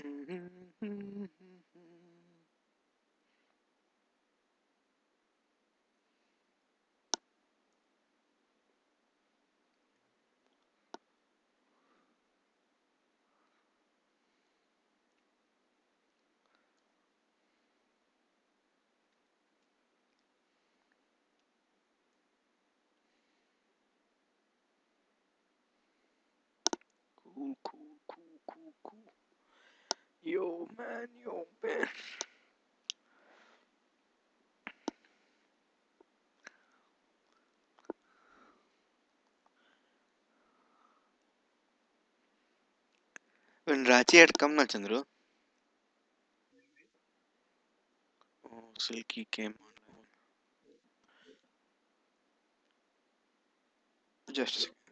Cool, cool, cool, cool, cool. Yo, man, yo, man. When Raji had come, na Chandru. Oh, Silky came on. Just a second.